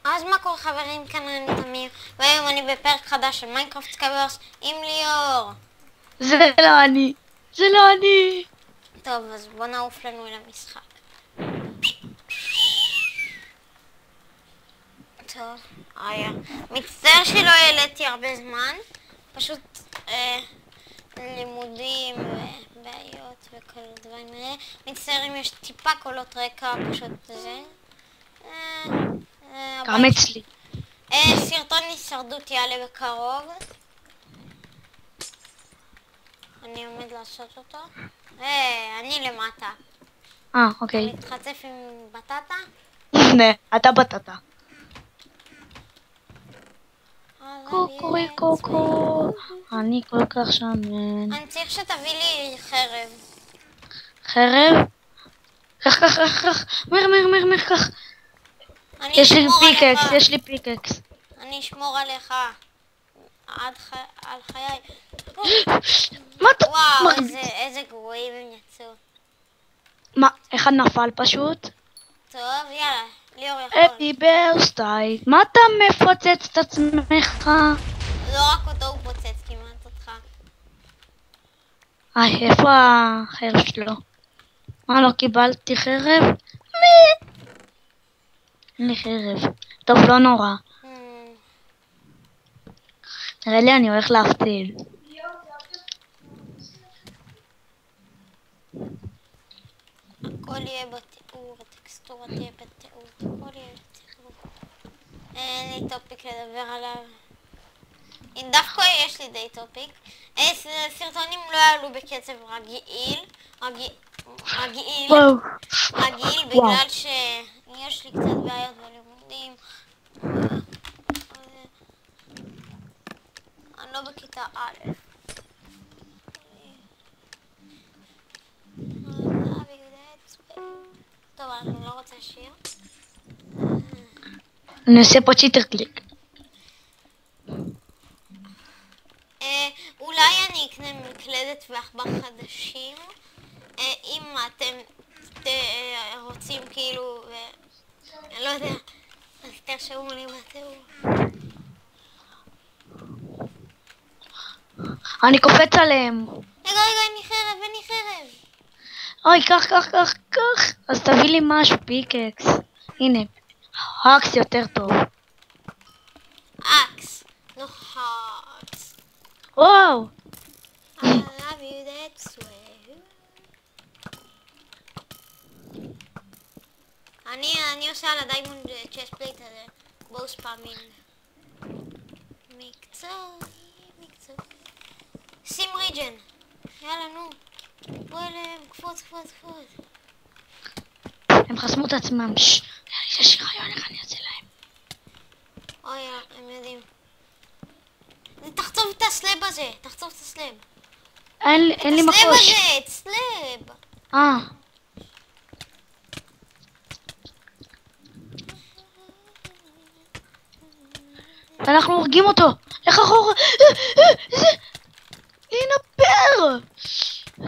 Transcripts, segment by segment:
אז מה קורה חברים, כאן אני תמיר, והיום אני בפרק חדש של מיינקראפט סקייברס עם ליאור. זה לא אני. זה לא אני. טוב, אז בוא נעוף לנו אל המשחק. טוב, מצטער שלא העליתי הרבה זמן, פשוט לימודים ובעיות וכל הדברים האלה. מצטער אם יש טיפה קולות רקע, פשוט זה. גם אצלי. סרטון הישרדות יעלה בקרוב. אני עומד לעשות אותו. אני למטה. אוקיי. אתה מתחצף עם בטטה? הנה, אתה בטטה. קוקו. אני כל כך שמן. אני צריך שתביא לי חרב. חרב? קח. מהר, קח. יש לי פיקקס. אני אשמור עליך. על חיי. מה אתה וואו, מרביץ? איזה גרועים הם יצאו. מה, אחד נפל פשוט? טוב, יאללה, ליאור יכול. אפי ברסטייל. מה אתה מפוצץ את עצמך? לא רק אותו הוא פוצץ כמעט אותך. איפה החרב שלו? מה, לא קיבלתי חרב? אין לי חרב. טוב, לא נורא. נראה לי אני הולך להפתיל. הכל יהיה בתיאור, הטקסטורה תהיה בתיאור, הכל יהיה בתיאור. אין לי טופיק לדבר עליו. דווקא יש לי די טופיק. סרטונים לא יעלו בקצב רגיל בגלל שיש לי קצת בעיות בלימודים. אני לא בכיתה א'. טוב, אני לא רוצה שיר. אני עושה פה צ'יטר קליק. אולי אני אקנה מקלדת ועכבר חדשים, אם אתם רוצים כאילו, אני לא יודע, אז תרשמו לי בתיאור. אני קופץ עליהם. רגע, אין לי חרב. אוי, קח. אז תביא לי משהו, פיקקס. הנה, האקס יותר טוב. אקס, לא האקס. וואו. I love you that way. אני עושה על הדיימונד צ'סט פלייט הזה בואו ספאמינג. מקצוע. שים ריג'ן. יאללה נו. בוא אליהם, קפוץ. הם חסמו את עצמם. יש לי רעיון איך אני אעשה להם. אוי, הם יודעים. תחצוב את הסלב הזה. אין לי מקוש. את סלב. אנחנו הורגים אותו. איך אחורה? להינפר.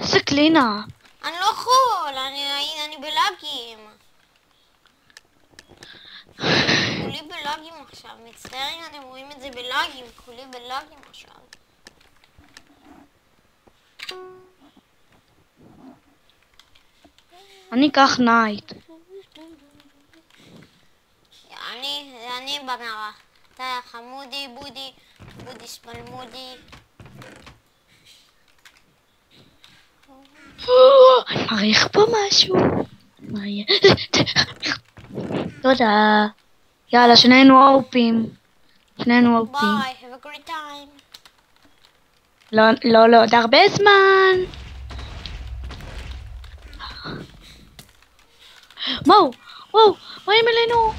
איזה קלינה. אני לא יכול, אני בלאגים. כולי בלאגים עכשיו, מצטער אם אתם רואים את זה בלאגים, כולי בלאגים עכשיו. אני אקח נייט. אני במערה. אתה חמודי, בודי סמלמודי. אני מעריך פה משהו. תודה. יאללה, שנינו אופים. ביי, have a great time. לא, עוד הרבה זמן. וואו, רואים אלינו.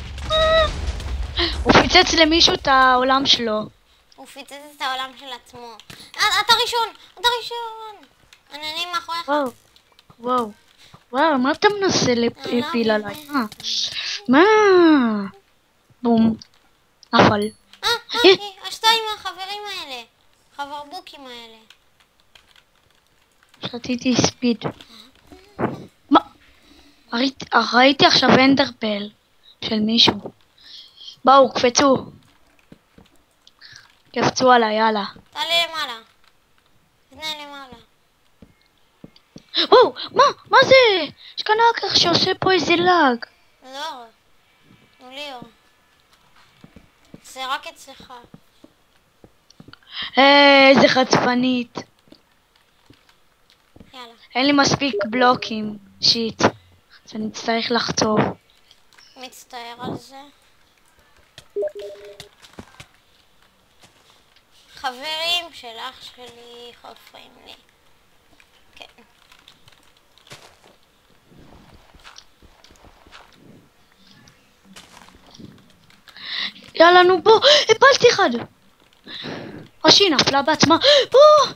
הוא פיצץ למישהו את העולם שלו. הוא פיצץ את העולם של עצמו. אתה ראשון. אני מאחוריך. וואו, מה אתה מנסה להפיל עליי? מה? בום. נפל. השתיים מהחברים האלה. חברבוקים האלה. שתיתי ספיד. מה? ראיתי עכשיו אנדרפל של מישהו. בואו, קפצו. קפצו עליי, יאללה. תעלה למעלה. תתנה למעלה. וואו, מה זה? יש כאן האקר שעושה פה איזה לאג. לא. תנו לי אור. זה רק אצלך. איזה חצפנית. יאללה. אין לי מספיק בלוקים. שיט. אז אני אצטרך לחצוב. מצטער על זה. חברים של אח שלי חופרים לי. כן. יאללה, נו בוא. הפלתי אחד. או שהיא נפלה בעצמה. בוא.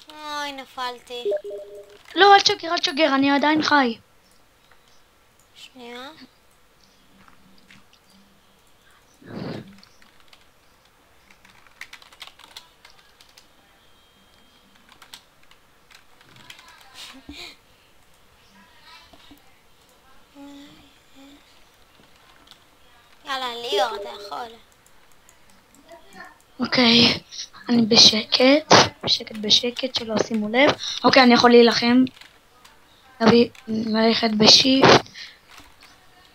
אוי, נפלתי. לא, אל תשגר, אני עדיין חי. שנייה. יאללה, ליאור, אתה יכול. אוקיי, אני בשקט, שלא שימו לב. אוקיי, אני יכול להילחם. ללכת בשיפט.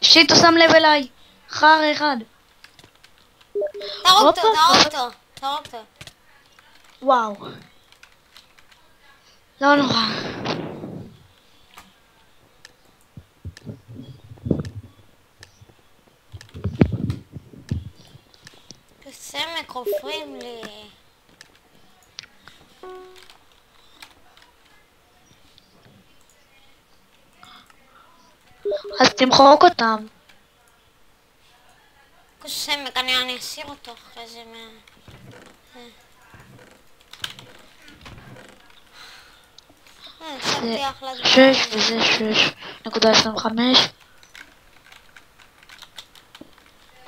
שיט, הוא שם לב אליי. חר אחד. תהרוג אותו. וואו. לא נורא. סמק חופרים לי. אז תמחוק אותם. סמק, אני אסיר אותו אחרי זה מה... שמתי אחלה דברים. 6 וזה 6.25.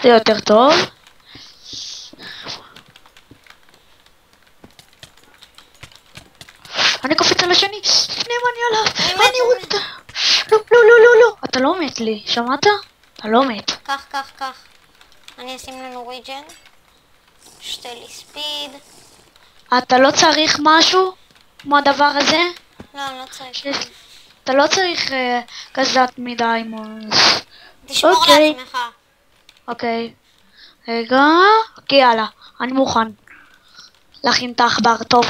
זה יותר טוב. אני קופץ על השני, לפני מה אני עליו, אני רוצה... לא, אתה לא מת לי, שמעת? אתה לא מת. קח. אני אשים לנו ריג'ן. שתה לי ספיד. אתה לא צריך משהו כמו הדבר הזה? לא, אני לא צריך. אתה לא צריך כזאת מדיימונדס. תשמור לעצמך. אוקיי. רגע, אוקיי, יאללה, אני מוכן. להכין את העכבר טוב.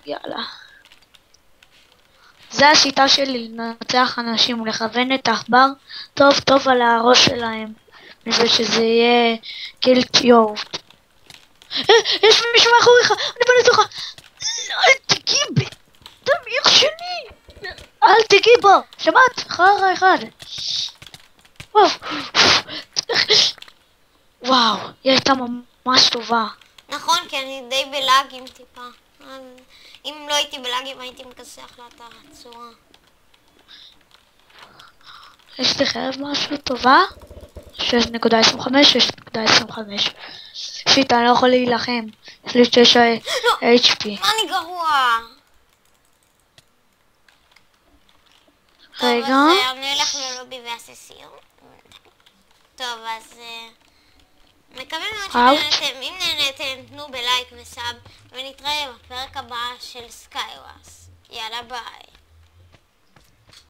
יאללה. זה השיטה שלי, לנצח אנשים ולכוון את העכבר טוב על הראש שלהם. בשביל שזה יהיה קילטיוב. יש מישהו מאחוריך, אני בא לתוכה. אל תגיעי בי, תמיר שלי. אל תגיעי בו, שמעת? חרא אחד. וואו, היא הייתה ממש טובה. נכון, כי אני די בלאגים טיפה. אם לא הייתי בלאגים הייתי מכסח לה את הצורה. יש לי חרב משהו טובה? 6.25. שיט, אני לא יכול להילחם. יש לי 9 HP. מה אני גרוע? רגע. טוב, אז אני אלך ללובי ואעשה סיום. טוב, אז... מקווה מאוד שנהנתם. אם נהנתם, תנו בלייק וסאב, ונתראה בפרק הבא של סקייוורס. יאללה ביי.